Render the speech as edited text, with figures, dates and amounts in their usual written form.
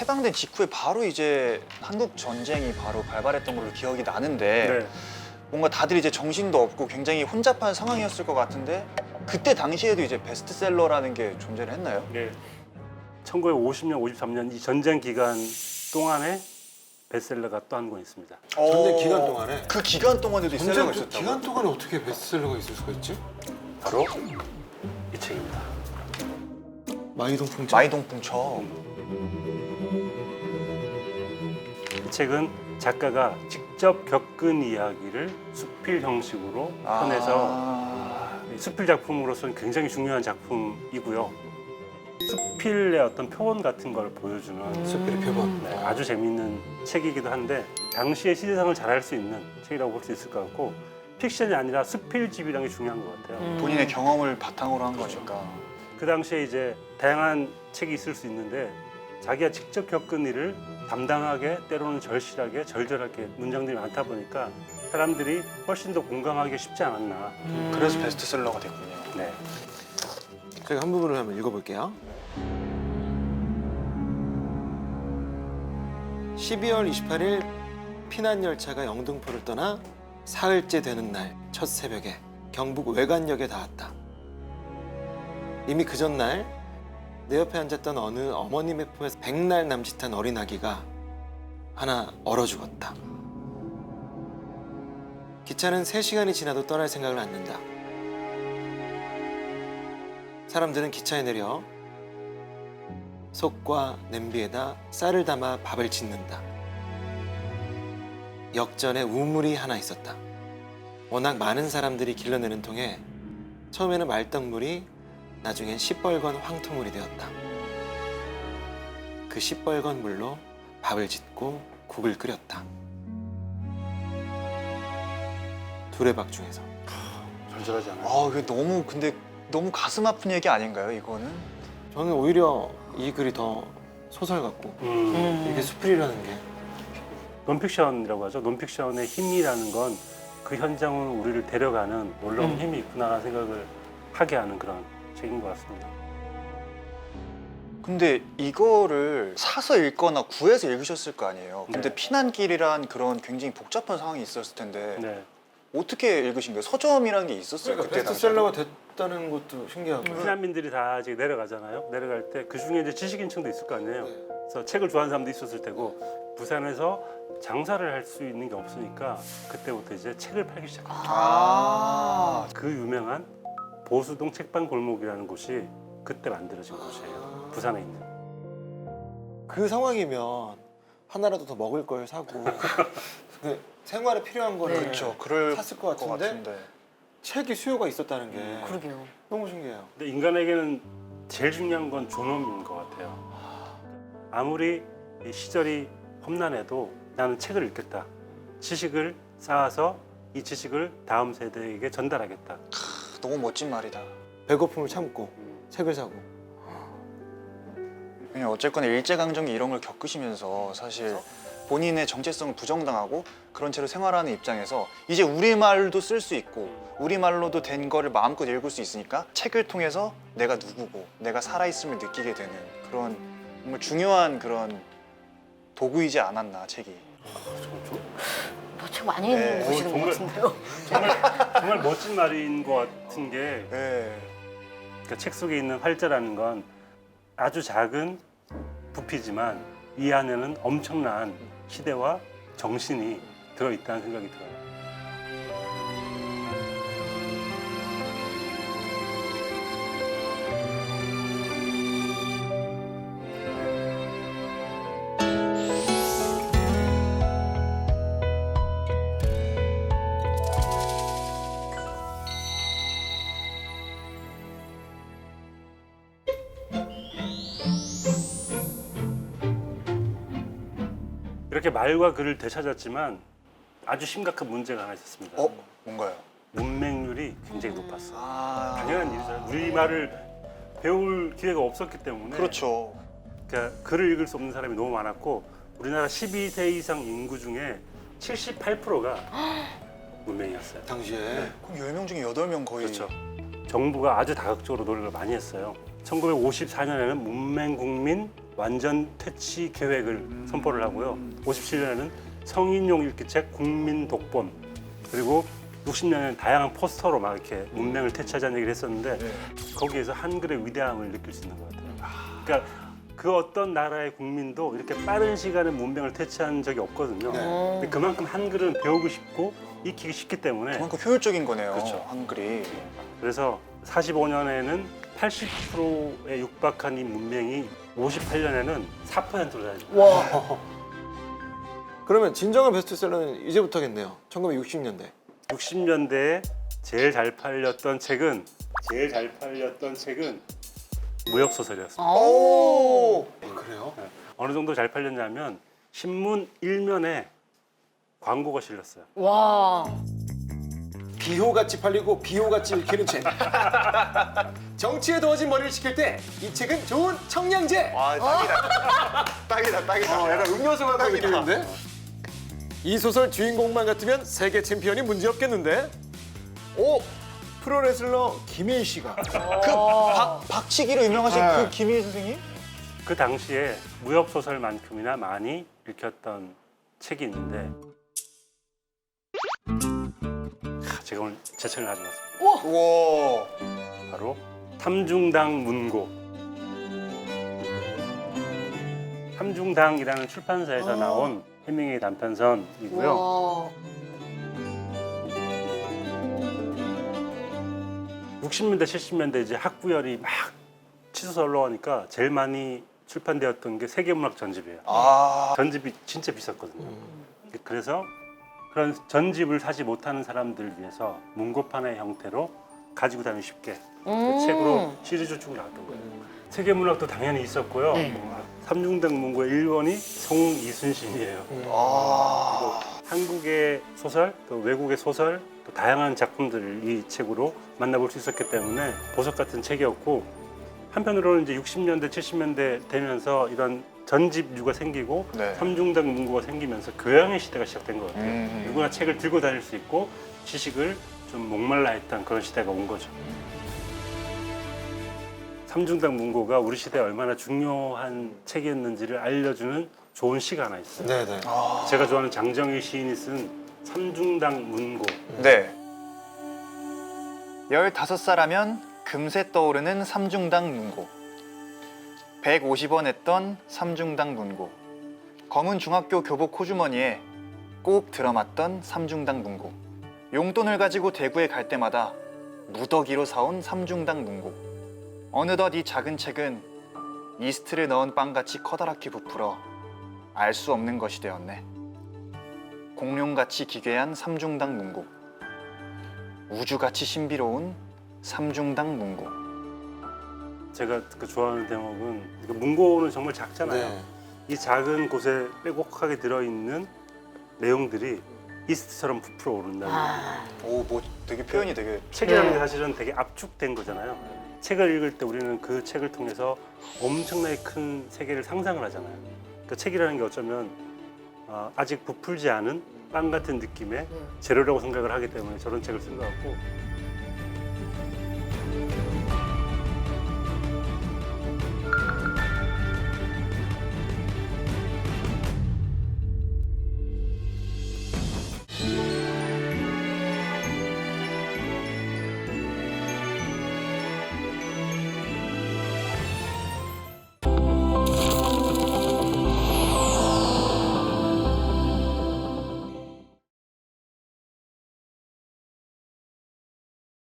해방된 직후에 바로 이제 한국 전쟁이 바로 발발했던 걸로 기억이 나는데 네. 뭔가 다들 이제 정신도 없고 굉장히 혼잡한 상황이었을 것 같은데 그때 당시에도 이제 베스트셀러라는 게 존재를 했나요? 네. 1950년, 53년 이 전쟁 기간 동안에 베스트셀러가 또 한 권 있습니다. 전쟁 기간 동안에? 그 기간 동안에도 이 셀러가 전쟁 그 있었다고? 기간 동안에 어떻게 베스트셀러가 있을 수가 있지? 바로 이 책입니다. 마이동풍차? 마이동풍처. 이 책은 작가가 직접 겪은 이야기를 수필 형식으로 펴내서 수필 작품으로서는 굉장히 중요한 작품이고요. 수필의 어떤 표본 같은 걸 보여주는 수필의 표본. 네, 아주 재미있는 책이기도 한데 당시의 시대상을 잘 알 수 있는 책이라고 볼 수 있을 것 같고 픽션이 아니라 수필집이라는 게 중요한 것 같아요. 본인의 경험을 바탕으로 한 거니까. 그 당시에 이제 다양한 책이 있을 수 있는데 자기가 직접 겪은 일을 담담하게 때로는 절실하게 절절하게 문장들이 많다 보니까 사람들이 훨씬 더 공감하기 쉽지 않았나. 그래서 베스트셀러가 됐군요. 네. 제가 한 부분을 한번 읽어볼게요. 12월 28일 피난 열차가 영등포를 떠나 사흘째 되는 날 첫 새벽에 경북 외관역에 닿았다. 이미 그 전날 내 옆에 앉았던 어느 어머님의 품에서 100날 남짓한 어린 아기가 하나 얼어 죽었다. 기차는 3시간이 지나도 떠날 생각을 않는다. 사람들은 기차에 내려 솥과 냄비에다 쌀을 담아 밥을 짓는다. 역전에 우물이 하나 있었다. 워낙 많은 사람들이 길러내는 통에 처음에는 말떡물이 나중엔 시뻘건 황토물이 되었다. 그 시뻘건 물로 밥을 짓고 국을 끓였다. 두레박 중에서. 절절하지 않아요. 아, 이게 너무 근데 너무 가슴 아픈 얘기 아닌가요, 이거는? 저는 오히려 이 글이 더 소설 같고 이게 수필이라는 게 논픽션이라고 하죠. 논픽션의 힘이라는 건 그 현장으로 우리를 데려가는 놀라운 힘이 있구나라는 생각을 하게 하는 그런 책인 것 같습니다. 근데 이거를 사서 읽거나 구해서 읽으셨을 거 아니에요. 근데 네. 피난길이란 그런 굉장히 복잡한 상황이 있었을 텐데 네. 어떻게 읽으신 거예요? 서점이라는 게 있었어요? 그러니까 그때 베스트셀러가 됐다는 것도 신기하고 피난민들이 다 이제 내려가잖아요. 내려갈 때 그 중에 이제 지식인층도 있을 거 아니에요. 그래서 책을 좋아하는 사람도 있었을 테고 부산에서 장사를 할 수 있는 게 없으니까 그때부터 이제 책을 팔기 시작합니다. 아, 그 유명한 보수동 책방 골목이라는 곳이 그때 만들어진 곳이에요. 부산에 있는. 그 상황이면 하나라도 더 먹을 걸 사고 그 생활에 필요한 거를 그렇죠. 그럴 샀을 것 같은데 책이 수요가 있었다는 게 그러게요. 너무 신기해요. 근데 인간에게는 제일 중요한 건 존엄인 것 같아요. 아무리 이 시절이 험난해도 나는 책을 읽겠다. 지식을 쌓아서 이 지식을 다음 세대에게 전달하겠다. 너무 멋진 말이다. 배고픔을 참고 책을 사고 그냥 어쨌거나 일제강점기 이런 걸 겪으시면서 사실 본인의 정체성을 부정당하고 그런 채로 생활하는 입장에서 이제 우리말도 쓸 수 있고 우리말로도 된 거를 마음껏 읽을 수 있으니까 책을 통해서 내가 누구고 내가 살아있음을 느끼게 되는 그런 정말 중요한 그런 도구이지 않았나, 책이. 뭐 책 많이 읽으시는 것 같은데요. 정말 멋진 말인 것 같은 게 네. 그러니까 책 속에 있는 활자라는 건 아주 작은 부피지만 이 안에는 엄청난 시대와 정신이 들어있다는 생각이 들어요. 이렇게 말과 글을 되찾았지만 아주 심각한 문제가 하나 있었습니다. 뭔가요? 문맹률이 굉장히 높았어요. 아, 당연한 일이잖아요. 우리말을 배울 기회가 없었기 때문에. 그렇죠. 그러니까 글을 읽을 수 없는 사람이 너무 많았고 우리나라 12세 이상 인구 중에 78%가 문맹이었어요. 당시에 그럼 10명 중에 8명 거의. 그렇죠. 정부가 아주 다각적으로 노력을 많이 했어요. 1954년에는 문맹국민 완전 퇴치 계획을 선포를 하고요. 57년에는 성인용 읽기책 국민 독본, 그리고 60년에는 다양한 포스터로 막 이렇게 문맹을 퇴치하자는 얘기를 했었는데 거기에서 한글의 위대함을 느낄 수 있는 것 같아요. 그러니까 그 어떤 나라의 국민도 이렇게 빠른 시간에 문맹을 퇴치한 적이 없거든요. 근데 그만큼 한글은 배우고 싶고 익히기 쉽기 때문에 그만큼 효율적인 거네요. 그렇죠. 한글이. 그래서 45년에는 80%에 육박한 이 문맹이 58년에는 4%로 달해집니다. 와. 그러면 진정한 베스트셀러는 이제부터겠네요. 1960년대. 60년대에 제일 잘 팔렸던 책은 무협 소설이었습니다. 오. 그래요? 어느 정도 잘 팔렸냐면 신문 1면에 광고가 실렸어요. 와. 비호같이 팔리고 비호같이 읽히는 책. 정치에 더워진 머리를 식힐 때 이 책은 좋은 청량제. 와 딱이다. 딱이다. 딱이다. 약간 음료수 같은 느낌인데? 이 소설 주인공만 같으면 세계 챔피언이 문제없겠는데? 오! 프로레슬러 김일 씨가 그 박치기로 유명하신 네. 그 김일 선생님? 그 당시에 무협 소설만큼이나 많이 읽혔던 책이 있는데 제가 오늘 제 책을 가져왔습니다. 우와. 바로 탐중당 문고. 탐중당이라는 출판사에서 나온 해밍웨이 단편선이고요. 와. 60년대, 70년대 이제 학부열이 막 치솟아 올라오니까 제일 많이 출판되었던 게 세계문학 전집이에요. 아. 전집이 진짜 비쌌거든요. 그래서 그런 전집을 사지 못하는 사람들을 위해서 문고판의 형태로 가지고 다니기 쉽게 그 책으로 시리즈축을 나왔던 거예요. 세계문학도 당연히 있었고요. 네. 삼중당 문고의 1원이 송이순신이에요. 아. 한국의 소설, 또 외국의 소설, 또 다양한 작품들을 이 책으로 만나볼 수 있었기 때문에 보석 같은 책이었고, 한편으로는 이제 60년대, 70년대 되면서 이런 전집류가 생기고 네. 삼중당 문고가 생기면서 교양의 시대가 시작된 것 같아요. 누구나 책을 들고 다닐 수 있고 지식을 좀 목말라 했던 그런 시대가 온 거죠. 삼중당 문고가 우리 시대에 얼마나 중요한 책이었는지를 알려주는 좋은 시가 하나 있어요. 네네. 제가 좋아하는 장정희 시인이 쓴 삼중당 문고. 네. 15살하면 금세 떠오르는 삼중당 문고. 150원 했던 삼중당 문고. 검은 중학교 교복 호주머니에 꼭 들어맞던 삼중당 문고. 용돈을 가지고 대구에 갈 때마다 무더기로 사온 삼중당 문고. 어느덧 이 작은 책은 이스트를 넣은 빵같이 커다랗게 부풀어 알 수 없는 것이 되었네. 공룡같이 기괴한 삼중당 문고. 우주같이 신비로운 삼중당 문고. 제가 그 좋아하는 대목은 그 문고는 정말 작잖아요. 네. 이 작은 곳에 빼곡하게 들어있는 내용들이 이스트처럼 부풀어 오른다는 거예요. 아. 오, 뭐 되게 표현이 되게 책이라는 게 사실은 되게 압축된 거잖아요. 책을 읽을 때 우리는 그 책을 통해서 엄청나게 큰 세계를 상상을 하잖아요. 그러니까 책이라는 게 어쩌면 아직 부풀지 않은 빵 같은 느낌의 재료라고 생각을 하기 때문에 저런 책을 쓴 것 같고,